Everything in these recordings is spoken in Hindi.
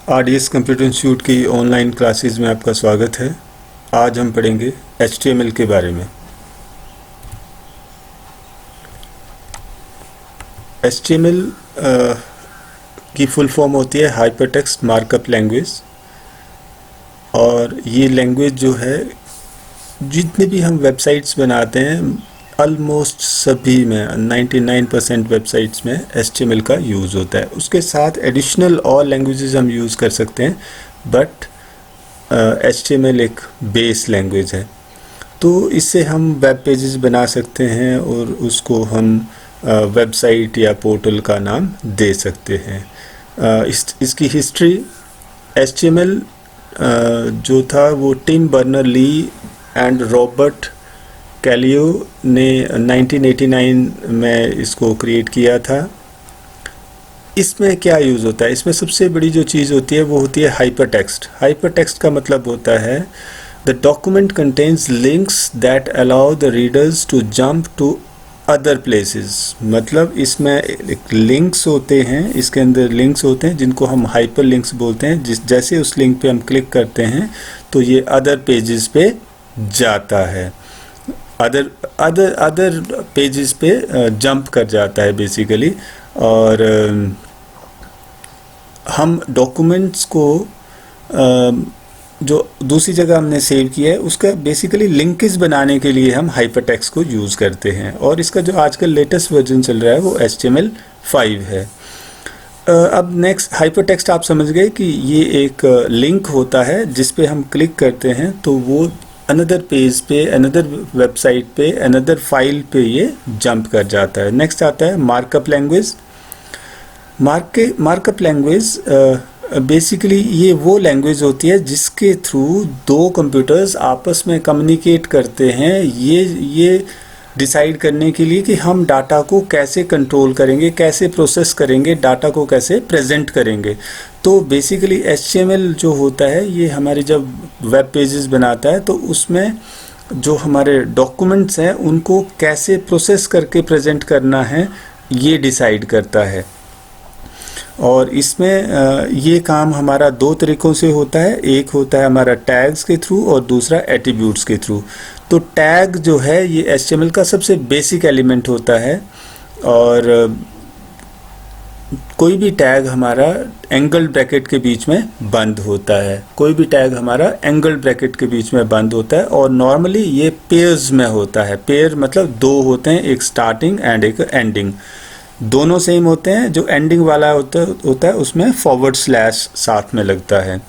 आरडीएस कंप्यूटर इंस्टीट्यूट की ऑनलाइन क्लासेस में आपका स्वागत है। आज हम पढ़ेंगे HTML के बारे में। HTML की फुल फॉर्म होती है हाइपरटेक्स्ट मार्कअप लैंग्वेज, और ये लैंग्वेज जो है जितने भी हम वेबसाइट्स बनाते हैं ऑलमोस्ट सभी में 99% वेबसाइट्स में HTML का यूज़ होता है। उसके साथ एडिशनल और लैंग्वेजेस हम यूज़ कर सकते हैं, बट HTML एक बेस लैंग्वेज है। तो इससे हम वेब पेजेस बना सकते हैं और उसको हम वेबसाइट या पोर्टल का नाम दे सकते हैं। इसकी हिस्ट्री HTML जो था वो टिम बर्नर-ली एंड रॉबर्ट कैलियो ने 1989 में इसको क्रिएट किया था। इसमें क्या यूज़ होता है? इसमें सबसे बड़ी जो चीज़ होती है वो होती है हाइपरटेक्स्ट। हाइपरटेक्स्ट का मतलब होता है the document contains links that allow the readers to jump to other places. मतलब इसमें एक लिंक्स होते हैं, इसके अंदर लिंक्स होते हैं जिनको हम हाइपर लिंक्स बोलते हैं। जैसे उस लिंक पे हम क्लिक करते हैं तो ये अदर पेजेस पे जाता है, अदर पेजेस पे जंप कर जाता है बेसिकली। और हम डॉक्यूमेंट्स को जो दूसरी जगह हमने सेव किया है उसका बेसिकली लिंकेज बनाने के लिए हम हाइपरटेक्स्ट को यूज़ करते हैं। और इसका जो आजकल लेटेस्ट वर्जन चल रहा है वो HTML5 है। अब नेक्स्ट हाइपरटेक्स्ट आप समझ गए कि ये एक लिंक होता है जिस पे हम क्लिक करते हैं तो वो अनदर पेज पे, अनदर वेबसाइट पे, अनदर फाइल पे ये जंप कर जाता है। नेक्स्ट आता है markup language. Markup language basically ये वो लैंग्वेज होती है जिसके थ्रू दो कंप्यूटर्स आपस में कम्युनिकेट करते हैं, ये डिसाइड करने के लिए कि हम डाटा को कैसे कंट्रोल करेंगे, कैसे प्रोसेस करेंगे, डाटा को कैसे प्रेजेंट करेंगे। तो बेसिकली HTML जो होता है ये हमारे जब वेब पेजेस बनाता है तो उसमें जो हमारे डॉक्यूमेंट्स हैं उनको कैसे प्रोसेस करके प्रेजेंट करना है ये डिसाइड करता है। और इसमें ये काम हमारा दो तरीक़ों से होता है। एक होता है हमारा टैग्स के थ्रू और दूसरा एट्रीब्यूट्स के थ्रू। तो टैग जो है ये HTML का सबसे बेसिक एलिमेंट होता है, और कोई भी टैग हमारा एंगल ब्रैकेट के बीच में बंद होता है। कोई भी टैग हमारा एंगल ब्रैकेट के बीच में बंद होता है, और नॉर्मली ये पेयर्स में होता है। पेयर मतलब दो होते हैं, एक स्टार्टिंग एंड एक एंडिंग। दोनों सेम होते हैं। जो एंडिंग वाला होता है उसमें फॉरवर्ड स्लैश साथ में लगता है।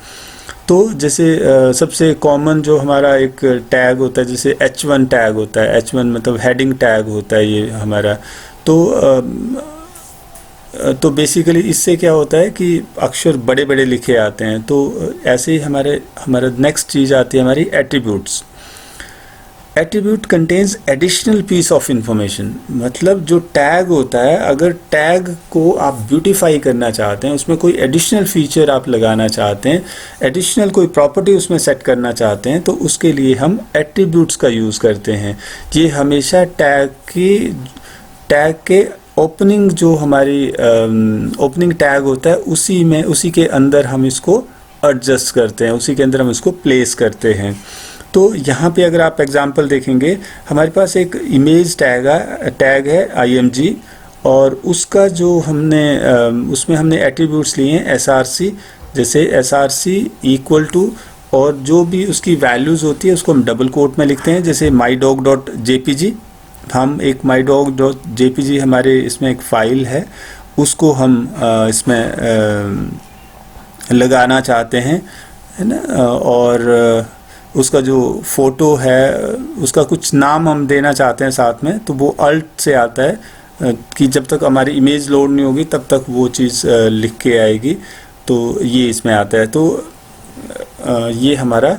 तो जैसे सबसे कॉमन जो हमारा एक टैग होता है, जैसे H1 टैग होता है। H1 मतलब हेडिंग टैग होता है ये हमारा। तो बेसिकली इससे क्या होता है कि अक्षर बड़े बड़े लिखे आते हैं। तो ऐसे ही हमारा नेक्स्ट चीज़ आती है हमारी attributes. Attribute contains additional piece of information. मतलब जो टैग होता है, अगर टैग को आप ब्यूटीफाई करना चाहते हैं, उसमें कोई एडिशनल फीचर आप लगाना चाहते हैं, एडिशनल कोई प्रॉपर्टी उसमें सेट करना चाहते हैं, तो उसके लिए हम एट्रीब्यूट्स का यूज़ करते हैं। ये हमेशा टैग के ओपनिंग जो हमारी ओपनिंग टैग होता है उसी के अंदर हम इसको एडजस्ट करते हैं, उसी के अंदर हम इसको प्लेस करते हैं। तो यहाँ पे अगर आप एग्जांपल देखेंगे, हमारे पास एक इमेज टैग है img, और उसका जो उसमें हमने एट्रीब्यूट्स लिए हैं src। जैसे src इक्वल टू, और जो भी उसकी वैल्यूज़ होती है उसको हम डबल कोट में लिखते हैं। जैसे mydog.jpg, हम एक mydog.jpg हमारे इसमें एक फ़ाइल है, उसको हम इसमें लगाना चाहते हैं, है ना। और उसका जो फ़ोटो है उसका कुछ नाम हम देना चाहते हैं साथ में, तो वो अल्ट से आता है कि जब तक हमारी इमेज लोड नहीं होगी तब तक वो चीज़ लिख के आएगी। तो ये इसमें आता है। तो ये हमारा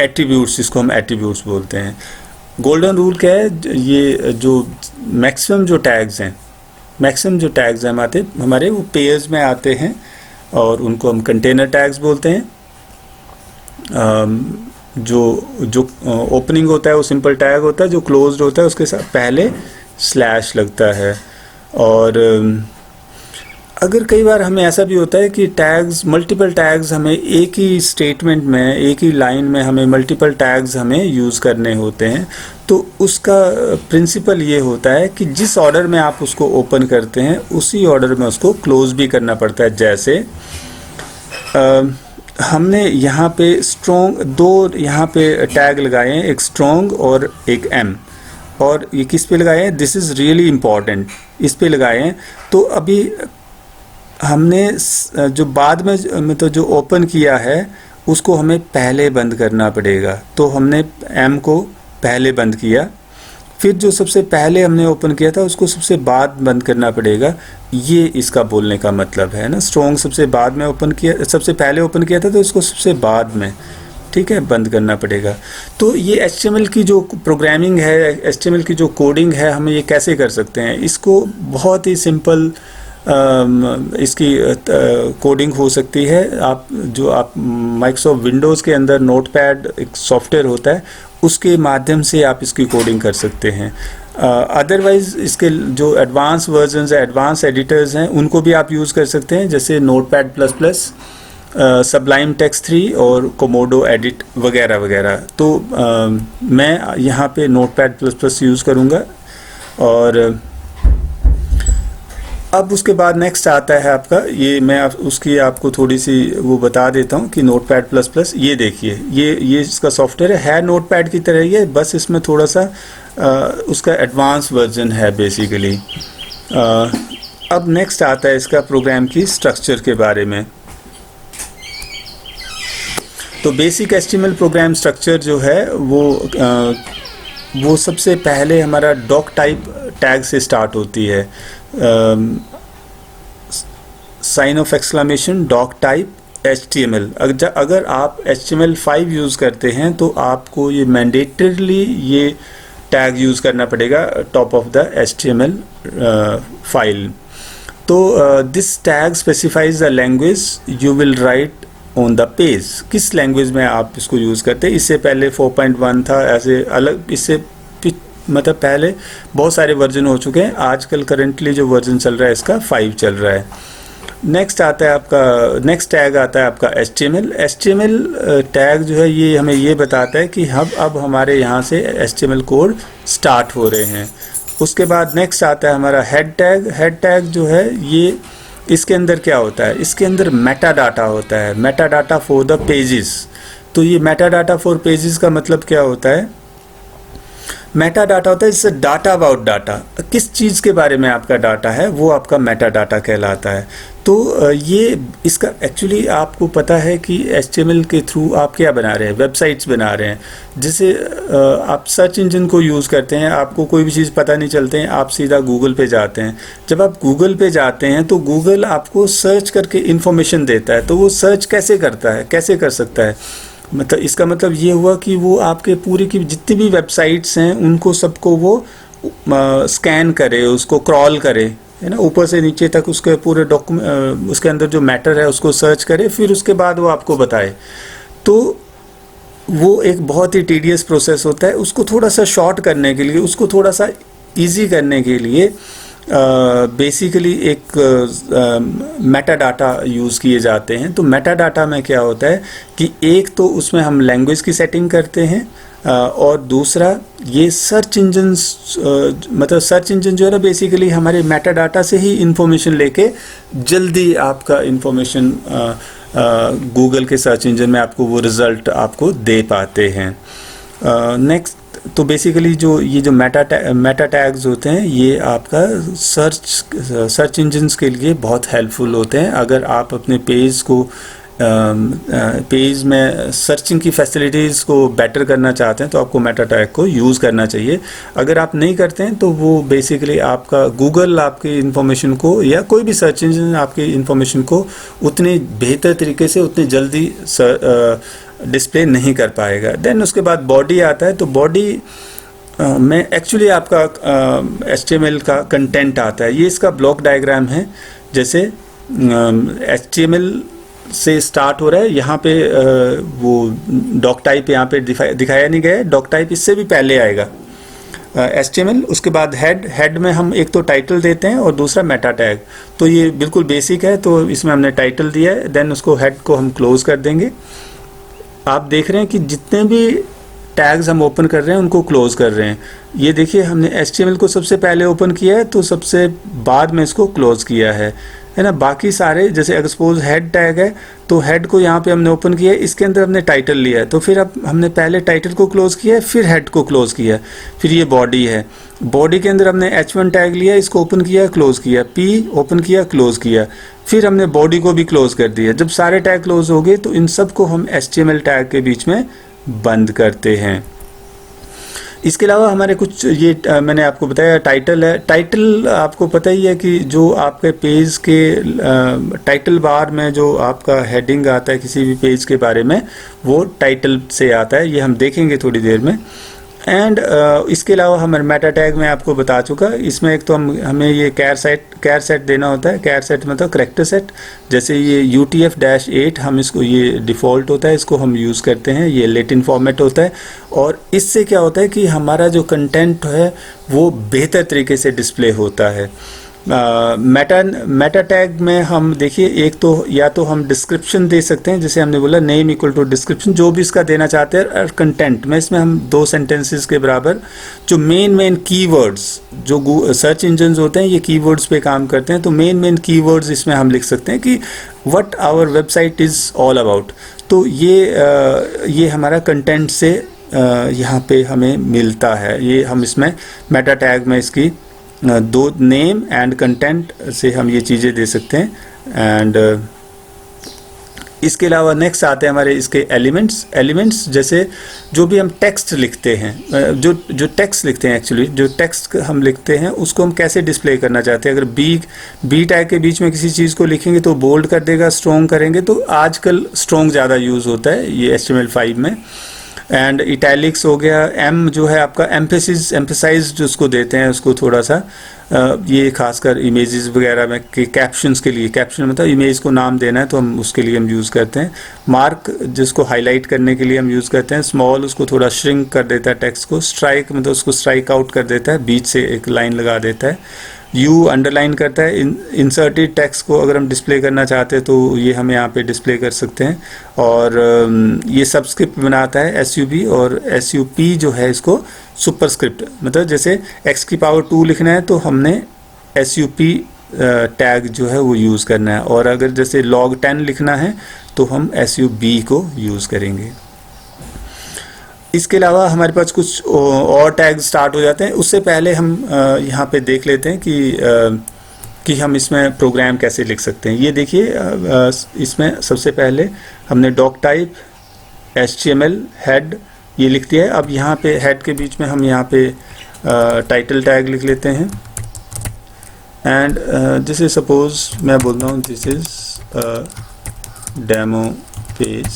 एट्रीब्यूट्स, इसको हम एट्रीब्यूट्स बोलते हैं। गोल्डन रूल क्या है? ये जो मैक्सिमम जो टैग्स हैं हमारे वो पेयर्स में आते हैं, और उनको हम कंटेनर टैग्स बोलते हैं। जो ओपनिंग होता है वो सिंपल टैग होता है, जो क्लोज्ड होता है उसके साथ पहले स्लैश लगता है। और अगर कई बार हमें ऐसा भी होता है कि टैग्स, मल्टीपल टैग्स हमें एक ही स्टेटमेंट में, एक ही लाइन में हमें मल्टीपल टैग्स हमें यूज़ करने होते हैं, तो उसका प्रिंसिपल ये होता है कि जिस ऑर्डर में आप उसको ओपन करते हैं उसी ऑर्डर में उसको क्लोज भी करना पड़ता है। जैसे हमने यहाँ पे स्ट्रॉन्ग, दो यहाँ पे टैग लगाए हैं, एक स्ट्रॉन्ग और एक एम, और ये किस पे लगाए हैं, दिस इज़ रियली इम्पॉर्टेंट, इस पे लगाए हैं। तो अभी हमने जो बाद में तो जो ओपन किया है उसको हमें पहले बंद करना पड़ेगा, तो हमने एम को पहले बंद किया, फिर जो सबसे पहले हमने ओपन किया था उसको सबसे बाद बंद करना पड़ेगा। ये इसका बोलने का मतलब है ना, स्ट्रॉन्ग सबसे बाद में ओपन किया, सबसे पहले ओपन किया था तो इसको सबसे बाद में, ठीक है, बंद करना पड़ेगा। तो ये HTML की जो प्रोग्रामिंग है, HTML की जो कोडिंग है, हम ये कैसे कर सकते हैं, इसको बहुत ही सिंपल इसकी कोडिंग हो सकती है। आप माइक्रोसॉफ्ट विंडोज़ के अंदर नोटपैड एक सॉफ्टवेयर होता है, उसके माध्यम से आप इसकी कोडिंग कर सकते हैं। अदरवाइज़ इसके जो एडवांस वर्जन्स है, एडवांस एडिटर्स हैं, उनको भी आप यूज़ कर सकते हैं, जैसे notepad plus plus, Sublime text 3 और कोमोडो एडिट वगैरह वगैरह। तो मैं यहाँ पे नोटपैड प्लस प्लस यूज़ करूँगा। और अब उसके बाद नेक्स्ट आता है आपका, ये मैं उसकी आपको थोड़ी सी वो बता देता हूँ कि नोटपैड प्लस प्लस, ये देखिए, ये इसका सॉफ्टवेयर है नोटपैड की तरह ही है, बस इसमें थोड़ा सा उसका एडवांस वर्जन है बेसिकली। अब नेक्स्ट आता है इसका प्रोग्राम की स्ट्रक्चर के बारे में। तो बेसिक HTML प्रोग्राम स्ट्रक्चर जो है वो सबसे पहले हमारा डॉक टाइप टैग से स्टार्ट होती है। Sign of exclamation doc type HTML। अगर आप HTML5 यूज़ करते हैं तो आपको ये मैंडेटरली ये टैग यूज़ करना पड़ेगा top of the HTML file. तो this tag specifies the language you will write on the page. किस लैंग्वेज में आप इसको यूज़ करते हैं। इससे पहले 4.1 था, ऐसे अलग, इससे मतलब पहले बहुत सारे वर्जन हो चुके हैं। आजकल करंटली जो वर्जन चल रहा है इसका 5 चल रहा है। नेक्स्ट आता है आपका, नेक्स्ट टैग आता है आपका HTML टैग जो है ये हमें ये बताता है कि अब हमारे यहाँ से HTML कोड स्टार्ट हो रहे हैं। उसके बाद नेक्स्ट आता है हमारा हेड टैग जो है ये, इसके अंदर क्या होता है, इसके अंदर मेटा डाटा होता है, Meta data for the pages. तो ये मेटा डाटा फॉर पेजेस का मतलब क्या होता है, मेटा डाटा होता है इससे डाटा अबाउट डाटा, किस चीज़ के बारे में आपका डाटा है वो आपका मेटा डाटा कहलाता है। तो ये इसका एक्चुअली आपको पता है कि HTML के थ्रू आप क्या बना रहे हैं, वेबसाइट्स बना रहे हैं। जैसे आप सर्च इंजन को यूज़ करते हैं, आपको कोई भी चीज़ पता नहीं चलते हैं, आप सीधा गूगल पे जाते हैं। जब आप गूगल पे जाते हैं तो गूगल आपको सर्च करके इन्फॉर्मेशन देता है। तो वो सर्च कैसे करता है, कैसे कर सकता है, मतलब इसका मतलब ये हुआ कि वो आपके पूरी की जितनी भी वेबसाइट्स हैं उनको सबको वो स्कैन करे, उसको क्रॉल करे, है ना, ऊपर से नीचे तक उसके पूरे डॉक्यूमेंट, उसके अंदर जो मैटर है उसको सर्च करे, फिर उसके बाद वो आपको बताए। तो वो एक बहुत ही टीडियस प्रोसेस होता है। उसको थोड़ा सा शॉर्ट करने के लिए, उसको थोड़ा सा ईजी करने के लिए बेसिकली एक मेटा डाटा यूज़ किए जाते हैं। तो मेटा डाटा में क्या होता है कि एक तो उसमें हम लैंग्वेज की सेटिंग करते हैं, और दूसरा ये सर्च इंजन्स, मतलब सर्च इंजन जो है ना बेसिकली हमारे मेटा डाटा से ही इंफॉर्मेशन लेके जल्दी आपका इंफॉर्मेशन गूगल के सर्च इंजन में आपको वो रिज़ल्ट आपको दे पाते हैं। नेक्स्ट, तो बेसिकली जो ये जो मेटा टैग्स होते हैं ये आपका सर्च इंजन्स के लिए बहुत हेल्पफुल होते हैं। अगर आप अपने पेज को पेज में सर्चिंग की फैसिलिटीज़ को बेटर करना चाहते हैं तो आपको मेटा टैग को यूज़ करना चाहिए। अगर आप नहीं करते हैं तो वो बेसिकली आपका गूगल आपकी इन्फॉर्मेशन को या कोई भी सर्च इंजन आपकी इन्फॉर्मेशन को उतनी बेहतर तरीके से, उतनी जल्दी डिस्प्ले नहीं कर पाएगा। देन उसके बाद बॉडी आता है। तो बॉडी में एक्चुअली आपका HTML का कंटेंट आता है। ये इसका ब्लॉक डायग्राम है। जैसे HTML से स्टार्ट हो रहा है, यहाँ पे वो डॉक टाइप यहाँ पे दिखाया नहीं गया है, डॉक टाइप इससे भी पहले आएगा। HTML, उसके बाद हेड में हम एक तो टाइटल देते हैं और दूसरा मेटा टैग। तो ये बिल्कुल बेसिक है, तो इसमें हमने टाइटल दिया है, देन उसको हेड को हम क्लोज कर देंगे। आप देख रहे हैं कि जितने भी टैग्स हम ओपन कर रहे हैं उनको क्लोज कर रहे हैं। ये देखिए हमने HTML को सबसे पहले ओपन किया है तो सबसे बाद में इसको क्लोज किया है ना। बाकी सारे जैसे अगर सपोज हेड टैग है तो हेड को यहाँ पे हमने ओपन किया है, इसके अंदर हमने टाइटल लिया है, तो फिर अब हमने पहले टाइटल को क्लोज किया है फिर हेड को क्लोज किया है। फिर ये बॉडी है, बॉडी के अंदर हमने H1 टैग लिया, इसको ओपन किया क्लोज किया, P ओपन किया क्लोज किया, फिर हमने बॉडी को भी क्लोज कर दिया। जब सारे टैग क्लोज हो गए तो इन सब को हम HTML टैग के बीच में बंद करते हैं। इसके अलावा हमारे कुछ ये मैंने आपको बताया टाइटल है। टाइटल आपको पता ही है कि जो आपके पेज के टाइटल बार में जो आपका हेडिंग आता है किसी भी पेज के बारे में, वो टाइटल से आता है, ये हम देखेंगे थोड़ी देर में। एंड इसके अलावा हमारे मेटा टैग में आपको बता चुका, इसमें एक तो हमें ये कैर सेट देना होता है। कैर सेट मतलब करेक्टर सेट, जैसे ये UTF-8 हम इसको, ये डिफ़ॉल्ट होता है, इसको हम यूज़ करते हैं, ये लेटिन फॉर्मेट होता है। और इससे क्या होता है कि हमारा जो कंटेंट है वो बेहतर तरीके से डिस्प्ले होता है। मेटा टैग में हम देखिए एक तो या तो हम डिस्क्रिप्शन दे सकते हैं, जैसे हमने बोला नेम इक्वल टू डिस्क्रिप्शन, जो भी इसका देना चाहते हैं, और कंटेंट में इसमें हम 2 सेंटेंसेस के बराबर जो मेन कीवर्ड्स, जो सर्च इंजन होते हैं ये कीवर्ड्स पे काम करते हैं, तो मेन कीवर्ड्स इसमें हम लिख सकते हैं कि what our website is all about. तो ये हमारा कंटेंट से यहाँ पे हमें मिलता है। ये हम इसमें मेटा टैग में इसकी 2 नेम एंड कंटेंट से हम ये चीज़ें दे सकते हैं। एंड इसके अलावा नेक्स्ट आते हैं हमारे इसके एलिमेंट्स जैसे जो भी हम टेक्स्ट लिखते हैं, जो टेक्स्ट लिखते हैं, एक्चुअली जो टेक्स्ट हम लिखते हैं उसको हम कैसे डिस्प्ले करना चाहते हैं। अगर बी टैग के बीच में किसी चीज़ को लिखेंगे तो बोल्ड कर देगा, स्ट्रॉन्ग करेंगे तो आजकल स्ट्रॉन्ग ज़्यादा यूज़ होता है ये HTML5 में। एंड इटैलिक्स हो गया, एम जो है आपका एम्फेसाइज जो उसको देते हैं उसको थोड़ा सा, ये खासकर इमेजेस वगैरह में के कैप्शंस के लिए, कैप्शन मतलब इमेज को नाम देना है तो हम उसके लिए हम यूज़ करते हैं। मार्क जिसको हाईलाइट करने के लिए हम यूज़ करते हैं। स्मॉल उसको थोड़ा श्रिंक कर देता है टेक्स्ट को। स्ट्राइक मतलब उसको स्ट्राइक आउट कर देता है, बीच से एक लाइन लगा देता है। यू अंडरलाइन करता है। इंसर्टेड टेक्स्ट को अगर हम डिस्प्ले करना चाहते हैं तो ये हम यहाँ पे डिस्प्ले कर सकते हैं। और ये सबस्क्रिप्ट बनाता है SUB, और SUP जो है इसको सुपरस्क्रिप्ट, मतलब जैसे x⁴ लिखना है तो हमने SUP टैग जो है वो यूज़ करना है, और अगर जैसे log 10 लिखना है तो हम SUB को यूज़ करेंगे। इसके अलावा हमारे पास कुछ और टैग स्टार्ट हो जाते हैं। उससे पहले हम यहाँ पे देख लेते हैं कि हम इसमें प्रोग्राम कैसे लिख सकते हैं। ये देखिए इसमें सबसे पहले हमने डॉक टाइप HTML हेड ये लिख दिया है। अब यहाँ पे हेड के बीच में हम यहाँ पे टाइटल टैग लिख लेते हैं। एंड जैसे सपोज मैं बोल रहा हूँ this is demo page,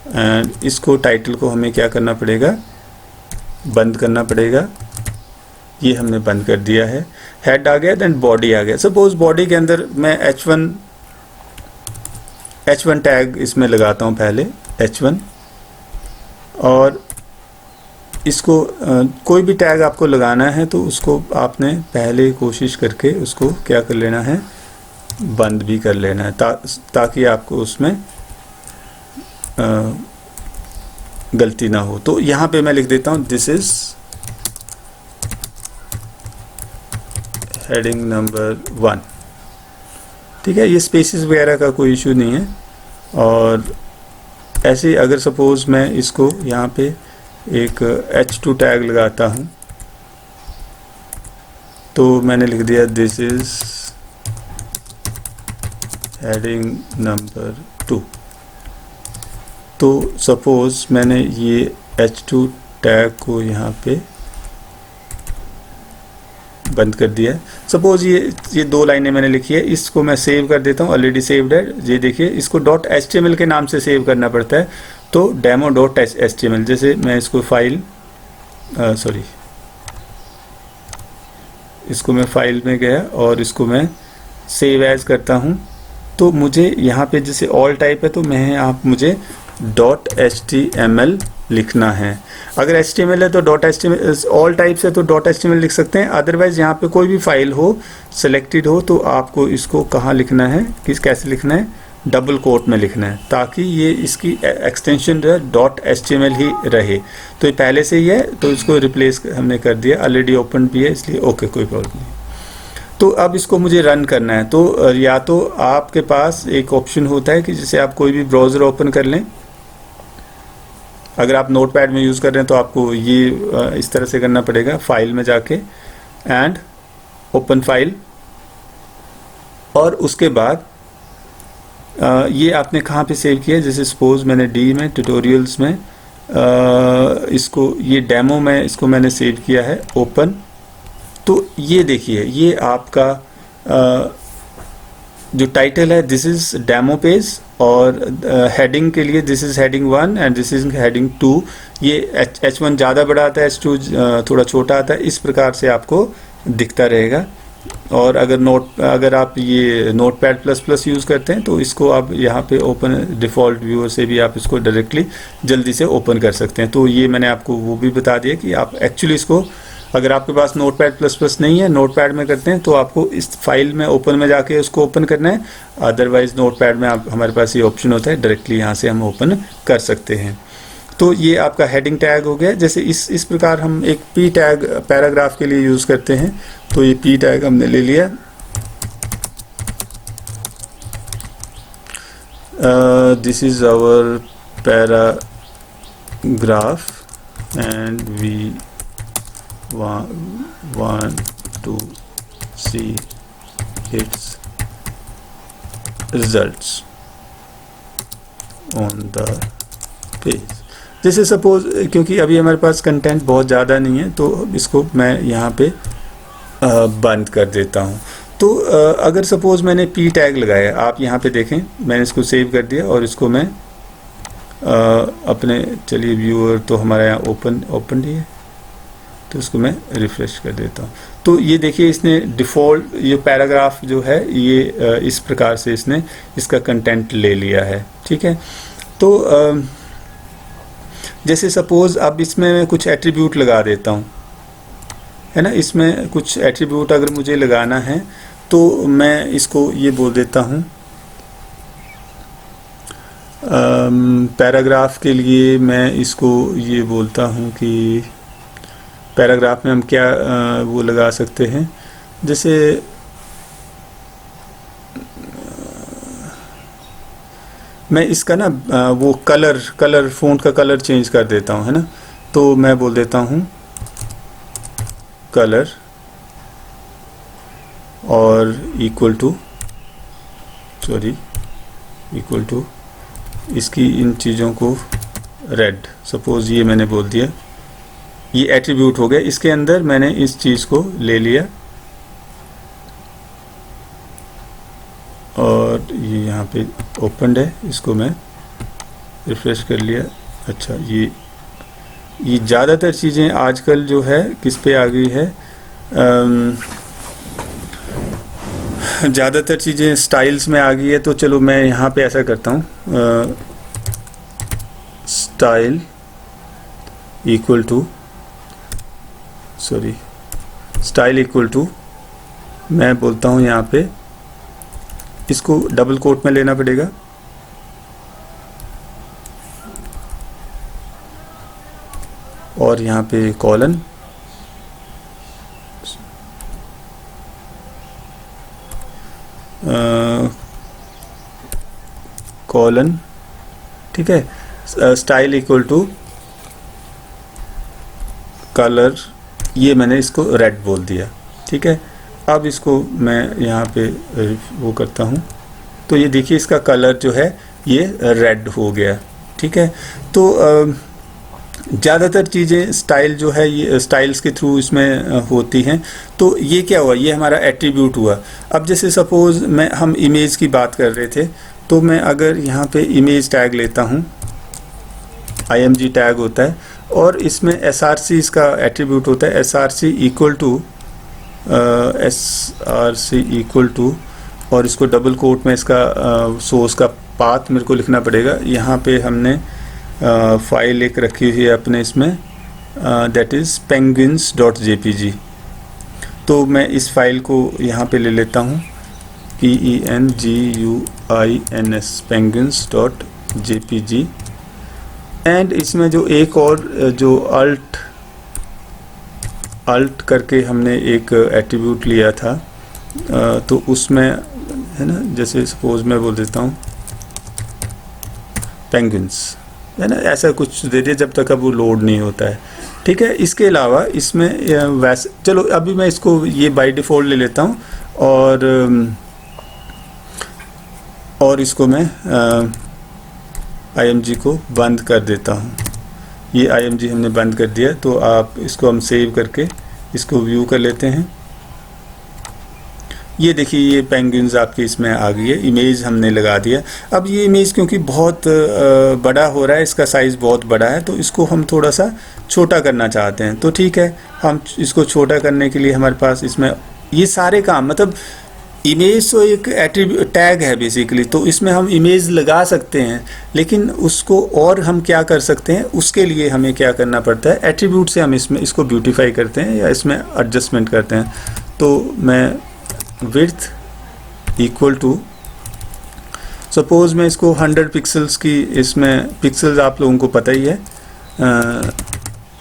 and इसको टाइटल को हमें क्या करना पड़ेगा, बंद करना पड़ेगा। ये हमने बंद कर दिया है। हेड आ गया, देन बॉडी आ गया। सपोज बॉडी के अंदर मैं H1 टैग इसमें लगाता हूँ पहले H1, और इसको कोई भी टैग आपको लगाना है तो उसको आपने पहले कोशिश करके उसको क्या कर लेना है, बंद भी कर लेना है, ताकि आपको उसमें गलती ना हो। तो यहाँ पे मैं लिख देता हूँ दिस इज हेडिंग नंबर 1। ठीक है, ये स्पेसेस वगैरह का कोई इशू नहीं है। और ऐसे अगर सपोज मैं इसको यहाँ पे एक H2 टैग लगाता हूँ तो मैंने लिख दिया दिस इज हेडिंग नंबर 2। तो सपोज मैंने ये H2 टैग को यहाँ पे बंद कर दिया है। सपोज ये 2 लाइनें मैंने लिखी है, इसको मैं सेव कर देता हूँ, ऑलरेडी सेव्ड है। ये देखिए इसको .html के नाम से सेव करना पड़ता है, तो demo.html। जैसे मैं इसको फाइल इसको मैं फाइल में गया और इसको मैं सेव एज करता हूँ, तो मुझे यहाँ पे जैसे ऑल टाइप है तो मुझे .html लिखना है। अगर HTML है तो .html, ऑल टाइप्स है तो .html लिख सकते हैं। अदरवाइज यहाँ पे कोई भी फाइल हो सिलेक्टेड हो तो आपको इसको कहाँ लिखना है, कैसे लिखना है, डबल कोट में लिखना है, ताकि ये इसकी एक्सटेंशन जो है .html ही रहे। तो ये पहले से ही है तो इसको रिप्लेस हमने कर दिया, ऑलरेडी ओपन भी है इसलिए ओके, कोई प्रॉब्लम नहीं। तो अब इसको मुझे रन करना है, तो या तो आपके पास एक ऑप्शन होता है कि जैसे आप कोई भी ब्राउज़र ओपन कर लें। अगर आप नोटपैड में यूज़ कर रहे हैं तो आपको ये इस तरह से करना पड़ेगा, फाइल में जाके एंड ओपन फाइल, और उसके बाद ये आपने कहाँ पे सेव किया है, जैसे सपोज मैंने डी में ट्यूटोरियल्स में इसको, ये डेमो में इसको मैंने सेव किया है, ओपन। तो ये देखिए ये आपका जो टाइटल है दिस इज डेमो पेज, और हेडिंग के लिए this is heading 1 and this is heading 2। ये H1 ज़्यादा बड़ा आता है, H2 थोड़ा छोटा आता है, इस प्रकार से आपको दिखता रहेगा। और अगर आप ये नोटपैड प्लस प्लस यूज़ करते हैं तो इसको आप यहाँ पे ओपन डिफ़ॉल्ट व्यूअर से भी आप इसको डायरेक्टली जल्दी से ओपन कर सकते हैं। तो ये मैंने आपको वो भी बता दिया कि आप एक्चुअली इसको, अगर आपके पास नोटपैड प्लस प्लस नहीं है, नोटपैड में करते हैं तो आपको इस फाइल में ओपन में जाके उसको ओपन करना है। अदरवाइज नोटपैड में आप, हमारे पास ये ऑप्शन होता है डायरेक्टली यहाँ से हम ओपन कर सकते हैं। तो ये आपका हेडिंग टैग हो गया। जैसे इस प्रकार हम एक पी टैग पैराग्राफ के लिए यूज़ करते हैं, तो ये पी टैग हमने ले लिया। This is our paragraph and we want to see its results on the page। जैसे सपोज, क्योंकि अभी हमारे पास कंटेंट बहुत ज़्यादा नहीं है तो इसको मैं यहाँ पे बंद कर देता हूँ। तो अगर सपोज मैंने पी टैग लगाया, आप यहाँ पे देखें मैंने इसको सेव कर दिया और इसको मैं अपने, चलिए व्यूअर तो हमारा यहाँ ओपन ही है तो इसको मैं रिफ्रेश कर देता हूँ। तो ये देखिए इसने डिफ़ॉल्ट ये पैराग्राफ जो है ये इस प्रकार से इसने इसका कंटेंट ले लिया है, ठीक है। तो जैसे सपोज़ अब इसमें मैं कुछ एट्रीब्यूट लगा देता हूँ, है ना। इसमें कुछ एट्रीब्यूट अगर मुझे लगाना है तो मैं इसको ये बोल देता हूँ, पैराग्राफ के लिए मैं इसको ये बोलता हूँ कि पैराग्राफ में हम क्या वो लगा सकते हैं। जैसे मैं इसका ना वो कलर फ़ॉन्ट का कलर चेंज कर देता हूँ, है ना। तो मैं बोल देता हूँ कलर और इक्वल टू इसकी इन चीज़ों को रेड, सपोज़ ये मैंने बोल दिया, ये एट्रीब्यूट हो गया। इसके अंदर मैंने इस चीज़ को ले लिया और ये यहाँ पे ओपनड है, इसको मैं रिफ्रेश कर लिया। अच्छा, ये ज़्यादातर चीज़ें आजकल जो है किस पे आ गई है, ज़्यादातर चीज़ें स्टाइल्स में आ गई है। तो चलो मैं यहाँ पे ऐसा करता हूँ, स्टाइल इक्वल टू मैं बोलता हूँ यहाँ पे, इसको डबल कोट में लेना पड़ेगा और यहाँ पे कॉलन, ठीक है। स्टाइल इक्वल टू कलर, ये मैंने इसको रेड बोल दिया, ठीक है। अब इसको मैं यहाँ पे वो करता हूँ तो ये देखिए इसका कलर जो है ये रेड हो गया, ठीक है। तो ज़्यादातर चीज़ें स्टाइल जो है ये स्टाइल्स के थ्रू इसमें होती हैं। तो ये क्या हुआ, ये हमारा एट्रीब्यूट हुआ। अब जैसे सपोज़ हम इमेज की बात कर रहे थे, तो मैं अगर यहाँ पे इमेज टैग लेता हूँ, img टैग होता है और इसमें src इसका एट्रीब्यूट होता है, src इक्वल टू और इसको डबल कोट में इसका सोर्स का पाथ मेरे को लिखना पड़ेगा। यहाँ पे हमने फाइल एक रखी हुई है अपने इसमें, दैट इज़ penguins.jpg। तो मैं इस फाइल को यहाँ पे ले लेता हूँ, penguins penguins.jpg। एंड इसमें जो एक और जो अल्ट करके हमने एक एट्रीब्यूट लिया था, तो उसमें है ना, जैसे सपोज मैं बोल देता हूँ पेंगुइन्स, है ना, ऐसा कुछ दे दिया जब तक अब वो लोड नहीं होता है। ठीक है, इसके अलावा इसमें वैसे चलो अभी मैं इसको ये बाय डिफ़ॉल्ट ले लेता हूँ, और इसको मैं img को बंद कर देता हूँ। ये img हमने बंद कर दिया, तो आप इसको हम सेव करके इसको व्यू कर लेते हैं। ये देखिए ये पेंगुइन्स आपके इसमें आ गई है, इमेज हमने लगा दिया। अब ये इमेज क्योंकि बहुत बड़ा हो रहा है, इसका साइज़ बहुत बड़ा है, तो इसको हम थोड़ा सा छोटा करना चाहते हैं। तो ठीक है, हम इसको छोटा करने के लिए हमारे पास इसमें ये सारे काम, मतलब इमेज तो एक एट्रीब्यूट टैग है बेसिकली, तो इसमें हम इमेज लगा सकते हैं, लेकिन उसको और हम क्या कर सकते हैं, उसके लिए हमें क्या करना पड़ता है, एट्रीब्यूट से हम इसमें इसको ब्यूटीफाई करते हैं या इसमें एडजस्टमेंट करते हैं। तो मैं विड्थ इक्वल टू, सपोज मैं इसको 100 पिक्सल्स की, इसमें पिक्सल्स आप लोगों को पता ही है,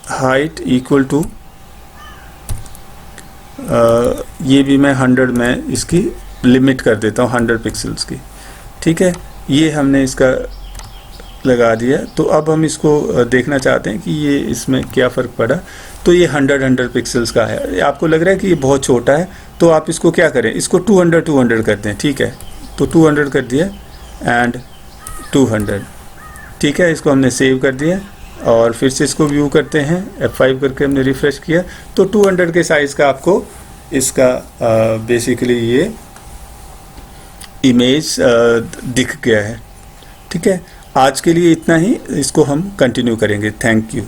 हाइट इक्वल टू, ये भी मैं 100 में इसकी लिमिट कर देता हूँ 100 पिक्सल्स की। ठीक है, ये हमने इसका लगा दिया। तो अब हम इसको देखना चाहते हैं कि ये इसमें क्या फ़र्क पड़ा। तो ये 100 पिक्सल्स का है। आपको लग रहा है कि ये बहुत छोटा है, तो आप इसको क्या करें, इसको 200 कर दें। ठीक है, तो 200 कर दिया एंड 200। ठीक है, इसको हमने सेव कर दिया और फिर से इसको व्यू करते हैं, F5 करके हमने रिफ़्रेश किया, तो 200 के साइज़ का आपको इसका बेसिकली ये इमेज दिख गया है। ठीक है, आज के लिए इतना ही, इसको हम कंटिन्यू करेंगे। Thank you.